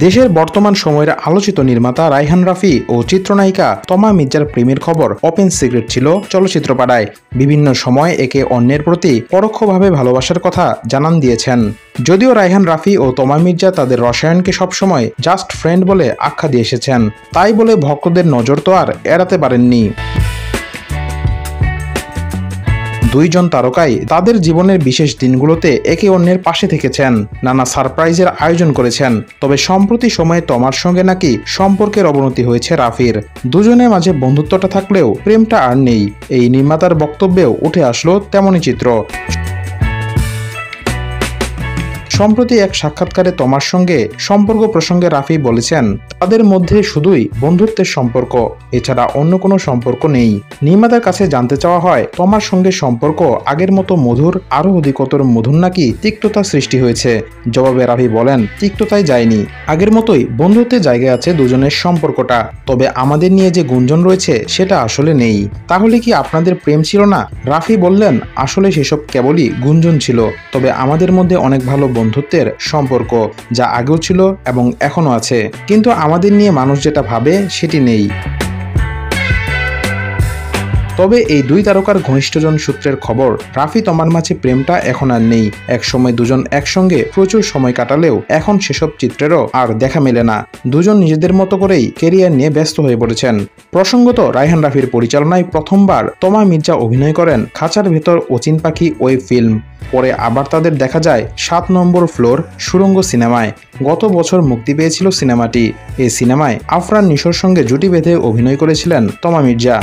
দেশের বর্তমান সময়ের আলোচিত নির্মাতা রায়হান রাফি ও চিত্রনায়িকা তমা মির্জার প্রেমের খবর ওপেন সিক্রেট ছিল চলচ্চিত্র পাড়ায়। বিভিন্ন সময় একে অন্যের প্রতি পরোক্ষভাবে ভালোবাসার কথা জানান দিয়েছেন। যদিও রায়হান রাফি ও তমা মির্জা তাদের রসায়নকে সবসময় জাস্ট ফ্রেন্ড বলে আখ্যা দিয়ে এসেছেন, তাই বলে ভক্তদের নজর তো আর এড়াতে পারেননি। দুইজন তারকাই তাদের জীবনের বিশেষ দিনগুলোতে একে অন্যের পাশে থেকেছেন, নানা সারপ্রাইজের আয়োজন করেছেন। তবে সম্প্রতি সময়ে তমার সঙ্গে নাকি সম্পর্কের অবনতি হয়েছে রাফির। দুজনের মাঝে বন্ধুত্বটা থাকলেও প্রেমটা আর নেই, এই নির্মাতার বক্তব্যেও উঠে আসলো তেমনই চিত্র। সম্প্রতি এক সাক্ষাৎকারে তমার সঙ্গে সম্পর্ক প্রসঙ্গে রাফি বলেছেন, তাদের মধ্যে শুধুই বন্ধুত্বের সম্পর্ক, এছাড়া অন্য কোনো সম্পর্ক নেই। নির্মাতার কাছে জানতে চাওয়া হয়, তমার সঙ্গে সম্পর্ক আগের মতো মধুর, আরও অধিকতর মধুর নাকি তিক্ততা সৃষ্টি হয়েছে? জবাবে রাফি বলেন, তিক্ততায় যায়নি, আগের মতোই বন্ধুত্বের জায়গায় আছে দুজনের সম্পর্কটা। তবে আমাদের নিয়ে যে গুঞ্জন রয়েছে সেটা আসলে নেই। তাহলে কি আপনাদের প্রেম ছিল না? রাফি বললেন, আসলে সেসব কেবলই গুঞ্জন ছিল, তবে আমাদের মধ্যে অনেক ভালো বন্ধুত্বের সম্পর্ক, যা আগেও ছিল এবং এখনো আছে, কিন্তু আমাদের নিয়ে মানুষ যেটা ভাবে সেটি নেই। তবে এই দুই তারকার ঘনিষ্ঠজন সূত্রের খবর, রাফি তমার মাঝে প্রেমটা এখন আর নেই। একসময় দুজন একসঙ্গে প্রচুর সময় কাটালেও এখন সেসব চিত্রেরও আর দেখা মেলে না। দুজন নিজেদের মতো করেই কেরিয়ার নিয়ে ব্যস্ত হয়ে পড়েছেন। প্রসঙ্গত, রায়হান রাফির পরিচালনায় প্রথমবার তমা মির্জা অভিনয় করেন খাঁচার ভেতর অচিন পাখি ওয়েব ফিল্ম। পরে আবার তাদের দেখা যায় 7 নম্বর ফ্লোর সুড়ঙ্গ সিনেমায়। গত বছর মুক্তি পেয়েছিল সিনেমাটি। এই সিনেমায় আফরান নিশোর সঙ্গে জুটি বেঁধে অভিনয় করেছিলেন তমা মির্জা।